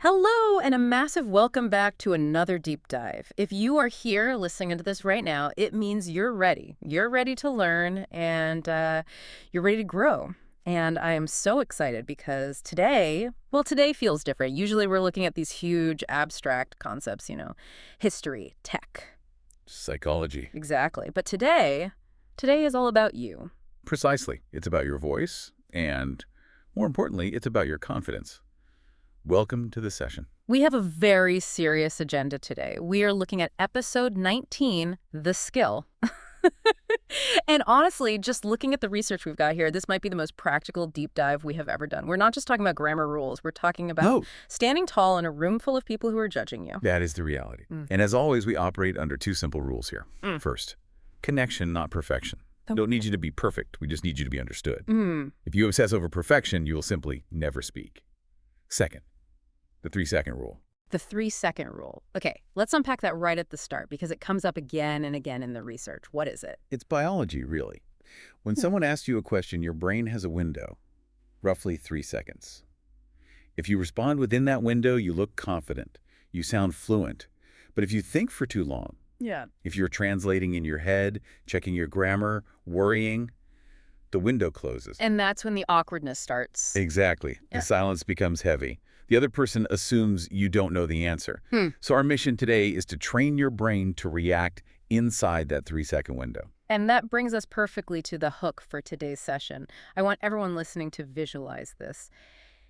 Hello, and a massive welcome back to another deep dive. If you are here listening to this right now, it means you're ready. You're ready to learn and you're ready to grow. And I am so excited because today feels different. Usually we're looking at these huge abstract concepts, history, tech. Psychology. Exactly. But today is all about you. Precisely. It's about your voice, and more importantly, it's about your confidence. Welcome to the session. We have a very serious agenda today. We are looking at episode 19, The Skill. And honestly, just looking at the research we've got here, this might be the most practical deep dive we have ever done. We're not just talking about grammar rules. We're talking about standing tall in a room full of people who are judging you. That is the reality. And as always, we operate under two simple rules here. First, connection, not perfection. We don't need you to be perfect. We just need you to be understood. If you obsess over perfection, you will simply never speak. Second, the 3-second rule. The 3-second rule. Okay, let's unpack that right at the start because it comes up again and again in the research. What is it? It's biology, really. When someone asks you a question, your brain has a window, roughly 3 seconds. If you respond within that window, you look confident. You sound fluent. But if you think for too long, if you're translating in your head, checking your grammar, worrying, the window closes. And that's when the awkwardness starts. Exactly. Yeah. The silence becomes heavy. The other person assumes you don't know the answer. So our mission today is to train your brain to react inside that 3-second window. And that brings us perfectly to the hook for today's session. I want everyone listening to visualize this.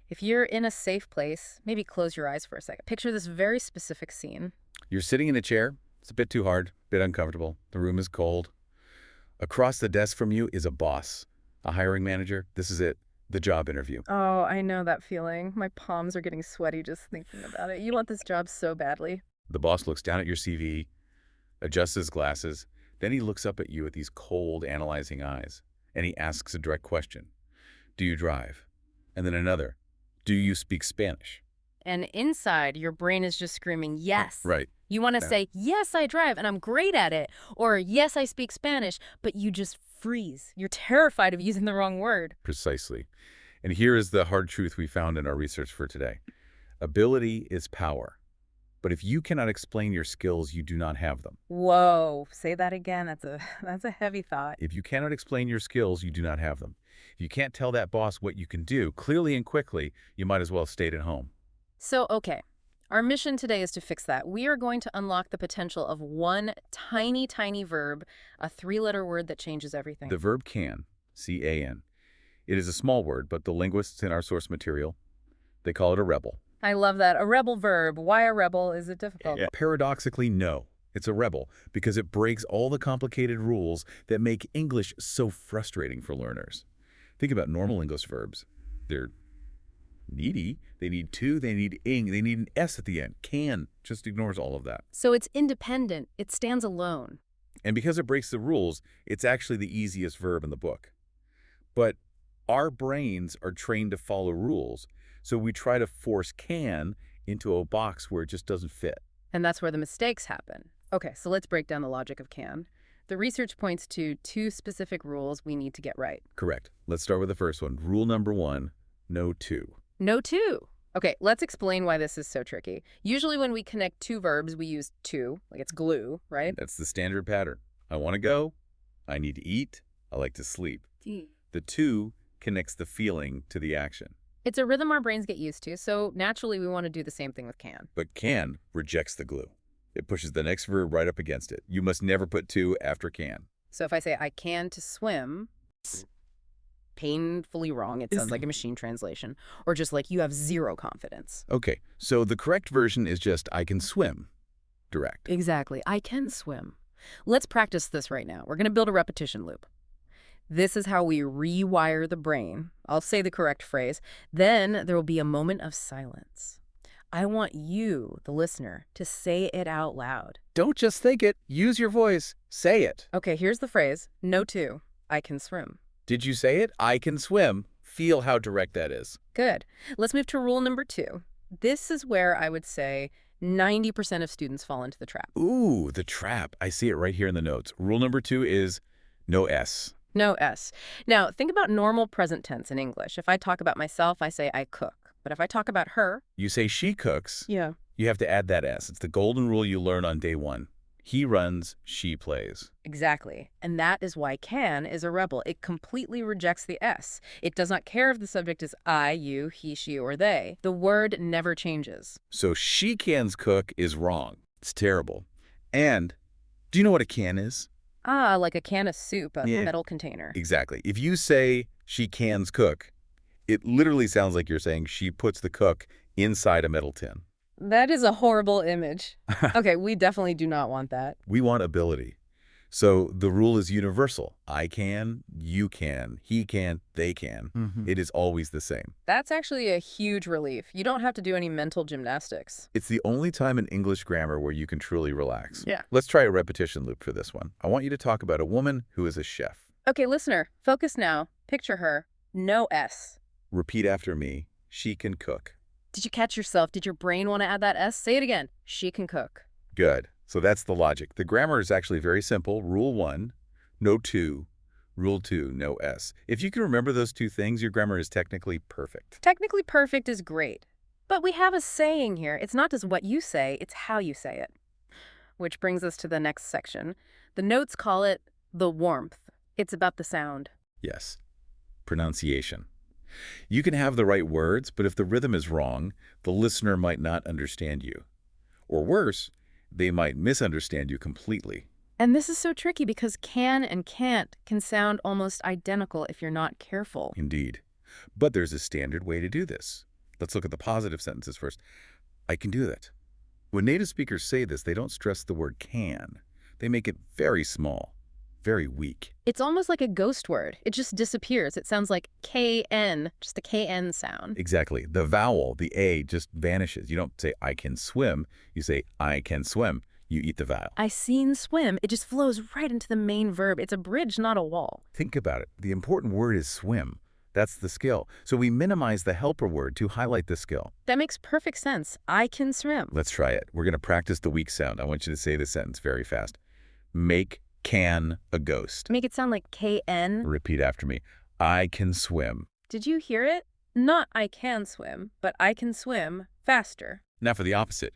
If you're in a safe place, maybe close your eyes for a second. Picture this very specific scene. You're sitting in a chair. It's a bit too hard, a bit uncomfortable. The room is cold. Across the desk from you is a boss, a hiring manager. This is it. The job interview. Oh, I know that feeling. My palms are getting sweaty just thinking about it. You want this job so badly. The boss looks down at your CV, adjusts his glasses, then he looks up at you with these cold, analyzing eyes, and he asks a direct question. Do you drive? And then another. Do you speak Spanish? And inside, your brain is just screaming, yes. Right. You want to say, yes, I drive, and I'm great at it. Or, yes, I speak Spanish, but you just freeze. You're terrified of using the wrong word. Precisely. And here is the hard truth we found in our research for today. Ability is power. But if you cannot explain your skills, you do not have them. Whoa, say that again. That's a heavy thought. If you cannot explain your skills, you do not have them. If you can't tell that boss what you can do clearly and quickly, you might as well have stayed at home. So, okay. Our mission today is to fix that. We are going to unlock the potential of one tiny, tiny verb, a 3-letter word that changes everything. The verb can, C-A-N. It is a small word, but the linguists in our source material, they call it a rebel. I love that. A rebel verb. Why a rebel? Is it difficult? Paradoxically, no. It's a rebel because it breaks all the complicated rules that make English so frustrating for learners. Think about normal English verbs. They're needy. They need to, they need ing, they need an S at the end. Can just ignores all of that. So it's independent. It stands alone. And because it breaks the rules, it's actually the easiest verb in the book. But our brains are trained to follow rules, so we try to force can into a box where it just doesn't fit. And that's where the mistakes happen. Okay, so let's break down the logic of can. The research points to 2 specific rules we need to get right. Correct. Let's start with the first one. Rule number 1, no to. No to. Okay, let's explain why this is so tricky. Usually when we connect 2 verbs, we use to, like it's glue, right? That's the standard pattern. I want to go, I need to eat, I like to sleep. The to connects the feeling to the action. It's a rhythm our brains get used to, so naturally we want to do the same thing with can. But can rejects the glue. It pushes the next verb right up against it. You must never put to after can. So if I say I can to swim, painfully wrong. It sounds like a machine translation. Or just like you have 0 confidence. Okay, so the correct version is just I can swim. Direct. Exactly. I can swim. Let's practice this right now. We're going to build a repetition loop. This is how we rewire the brain. I'll say the correct phrase. Then there will be a moment of silence. I want you, the listener, to say it out loud. Don't just think it. Use your voice. Say it. Okay, here's the phrase. No to. I can swim. Did you say it? I can swim. Feel how direct that is. Good. Let's move to rule number 2. This is where I would say 90% of students fall into the trap. Ooh, the trap. I see it right here in the notes. Rule number 2 is no S. No S. Now, think about normal present tense in English. If I talk about myself, I say I cook. But if I talk about her, You say she cooks, yeah, you have to add that S. It's the golden rule you learn on day one. He runs, she plays. exactly. And that is why can is a rebel. It completely rejects the S. It does not care if the subject is I, you, he, she, or they. The word never changes. So she cans cook is wrong. It's terrible. And do you know what a can is? Ah, like a can of soup, a Yeah. metal container. Exactly. If you say she cans cook, it literally sounds like you're saying she puts the cook inside a metal tin. That is a horrible image. Okay, we definitely do not want that. We want ability. So the rule is universal. I can, you can, he can, they can. It is always the same. That's actually a huge relief. You don't have to do any mental gymnastics. It's the only time in English grammar where you can truly relax. Yeah. Let's try a repetition loop for this one. I want you to talk about a woman who is a chef. Okay, listener, focus now. Picture her. No S. Repeat after me. She can cook. Did you catch yourself? Did your brain want to add that S? Say it again. She can cook. Good. So that's the logic. The grammar is actually very simple. Rule 1, no 2. Rule 2, no S. If you can remember those two things, your grammar is technically perfect. Technically perfect is great. But we have a saying here. It's not just what you say, it's how you say it. Which brings us to the next section. The notes call it the warmth. It's about the sound. Yes. Pronunciation. You can have the right words, but if the rhythm is wrong, the listener might not understand you. Or worse, they might misunderstand you completely. And this is so tricky because can and can't can sound almost identical if you're not careful. Indeed. But there's a standard way to do this. Let's look at the positive sentences first. I can do that. When native speakers say this, they don't stress the word can. They make it very small, very weak. It's almost like a ghost word. It just disappears. It sounds like KN, just the KN sound. Exactly. The vowel, the A, just vanishes. You don't say I can swim. You say I can swim. You eat the vowel. I seen swim. It just flows right into the main verb. It's a bridge, not a wall. Think about it. The important word is swim. That's the skill. So we minimize the helper word to highlight the skill. That makes perfect sense. I can swim. Let's try it. We're going to practice the weak sound. I want you to say the sentence very fast. Make can a ghost. Make it sound like KN. Repeat after me. I can swim. Did you hear it? Not I can swim, but I can swim faster. Now for the opposite.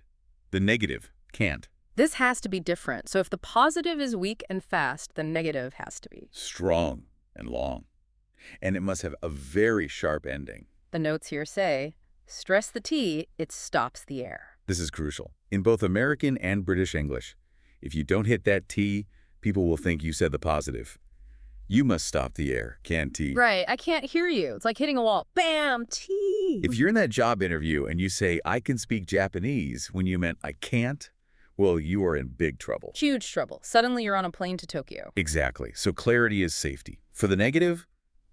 The negative, can't. This has to be different. So if the positive is weak and fast, the negative has to be Strong and long. And it must have a very sharp ending. The notes here say, stress the T, it stops the air. This is crucial. In both American and British English, if you don't hit that T, people will think you said the positive. You must stop the air, can't T. Right, I can't hear you. It's like hitting a wall. Bam, T. If you're in that job interview and you say, I can speak Japanese, when you meant I can't, well, you are in big trouble. Huge trouble. Suddenly you're on a plane to Tokyo. Exactly. So clarity is safety. For the negative,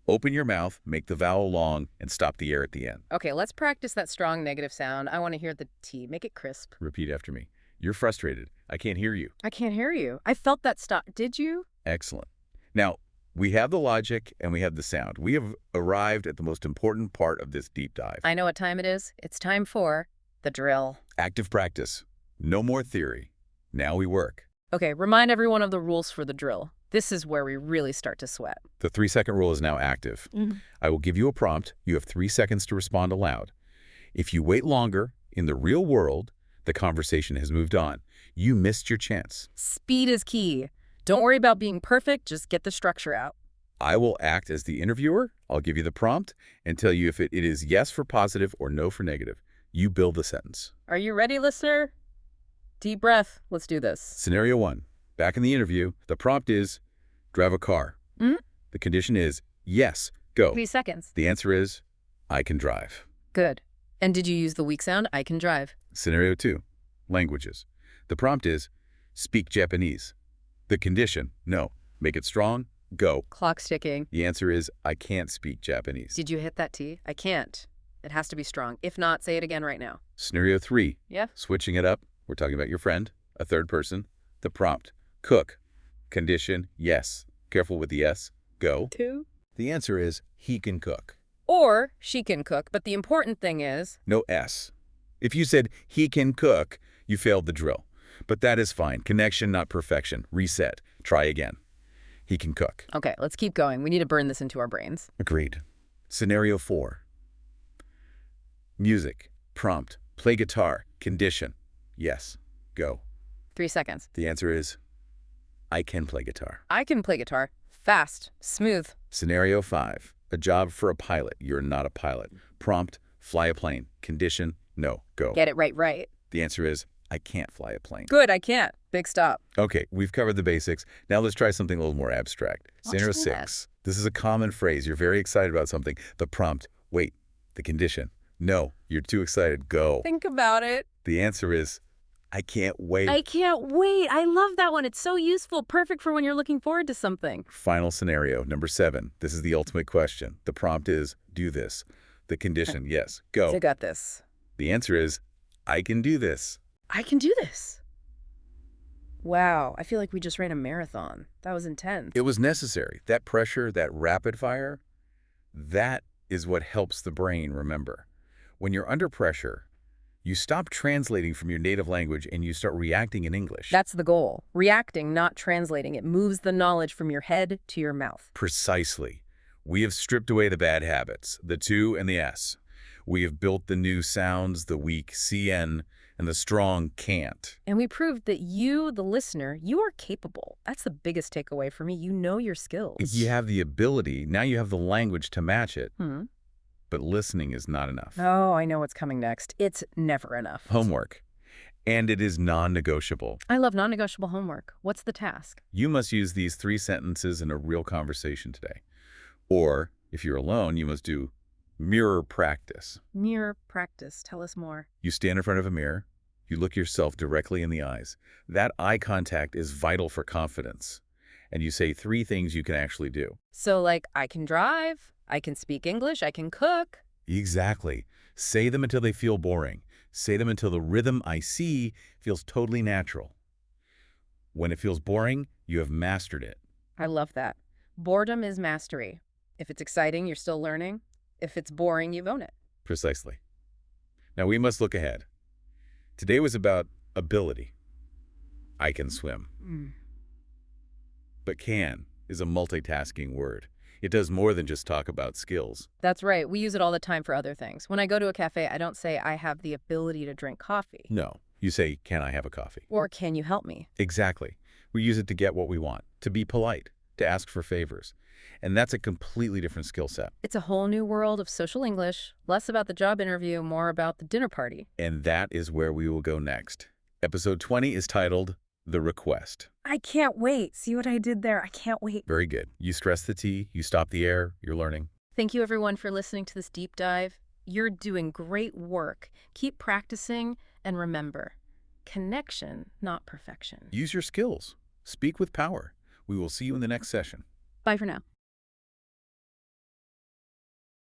open your mouth, make the vowel long, and stop the air at the end. Okay, let's practice that strong negative sound. I want to hear the T. Make it crisp. Repeat after me. You're frustrated. I can't hear you. I can't hear you. I felt that stop. Did you? Excellent. Now, we have the logic and we have the sound. We have arrived at the most important part of this deep dive. I know what time it is. It's time for the drill. Active practice. No more theory. Now we work. Okay, remind everyone of the rules for the drill. This is where we really start to sweat. The 3-second rule is now active. I will give you a prompt. You have 3 seconds to respond aloud. If you wait longer, in the real world, the conversation has moved on. You missed your chance. Speed is key. Don't worry about being perfect. Just get the structure out. I will act as the interviewer. I'll give you the prompt and tell you if it is yes for positive or no for negative. You build the sentence. Are you ready, listener? Deep breath. Let's do this. Scenario 1. Back in the interview, the prompt is, drive a car. The condition is, yes, go. 3 seconds. The answer is, I can drive. Good. And did you use the weak sound? I can drive. Scenario 2. Languages. The prompt is, speak Japanese. The condition, no. Make it strong, go. Clock's ticking. The answer is, I can't speak Japanese. Did you hit that T? I can't. It has to be strong. If not, say it again right now. Scenario 3. Yeah? Switching it up. We're talking about your friend, a third person. The prompt, cook. Condition, yes. Careful with the yes, go. 2. The answer is, he can cook. Or she can cook, but the important thing is, No S. If you said, he can cook, you failed the drill. But that is fine. Connection, not perfection. Reset. Try again. He can cook. okay, let's keep going. We need to burn this into our brains. Agreed. Scenario 4. Music, prompt, play guitar, condition. Yes, go. 3 seconds. The answer is, I can play guitar. I can play guitar. Fast. Smooth. Scenario 5, a job for a pilot. You're not a pilot. Prompt, fly a plane. Condition, no, go. Get it right. The answer is, I can't fly a plane. Good, I can't. Big stop. Okay, we've covered the basics. Now let's try something a little more abstract. Scenario What's that? 6. This is a common phrase. You're very excited about something. The prompt, wait. The condition, no, you're too excited, go. Think about it. The answer is, I can't wait. I can't wait. I love that one. It's so useful. Perfect for when you're looking forward to something. Final scenario, number 7. This is the ultimate question. The prompt is, do this. The condition, yes, go. I got this. The answer is, I can do this. I can do this. Wow, I feel like we just ran a marathon. That was intense. It was necessary. That pressure, that rapid fire, that is what helps the brain remember. When you're under pressure, you stop translating from your native language and you start reacting in English. That's the goal. Reacting, not translating. It moves the knowledge from your head to your mouth. Precisely. We have stripped away the bad habits, the to and the s. We have built the new sounds, the weak cn, and the strong can't. And we proved that you, the listener, you are capable. That's the biggest takeaway for me. You know your skills. You have the ability, now you have the language to match it, Hmm. but listening is not enough. Oh, I know what's coming next. It's never enough. Homework. And it is non-negotiable. I love non-negotiable homework. What's the task? You must use these 3 sentences in a real conversation today. Or, if you're alone, you must do mirror practice. Mirror practice. Tell us more. You stand in front of a mirror. You look yourself directly in the eyes. That eye contact is vital for confidence. And you say 3 things you can actually do. So, like, I can drive, I can speak English, I can cook. Exactly. Say them until they feel boring. Say them until the rhythm I see feels totally natural. When it feels boring, you have mastered it. I love that. Boredom is mastery. If it's exciting, you're still learning. If it's boring, you've owned it. Precisely. Now we must look ahead. Today was about ability. I can swim. But can is a multitasking word. It does more than just talk about skills. That's right. We use it all the time for other things. When I go to a cafe, I don't say I have the ability to drink coffee. No, you say, can I have a coffee? Or can you help me? Exactly. We use it to get what we want, to be polite, to ask for favors. And that's a completely different skill set. It's a whole new world of social English, less about the job interview, more about the dinner party. And that is where we will go next. Episode 20 is titled, The Request. I can't wait. See what I did there? I can't wait. Very good. You stress the T, you stop the air, you're learning. Thank you, everyone, for listening to this deep dive. You're doing great work. Keep practicing, and remember, connection, not perfection. Use your skills. Speak with power. We will see you in the next session. Bye for now.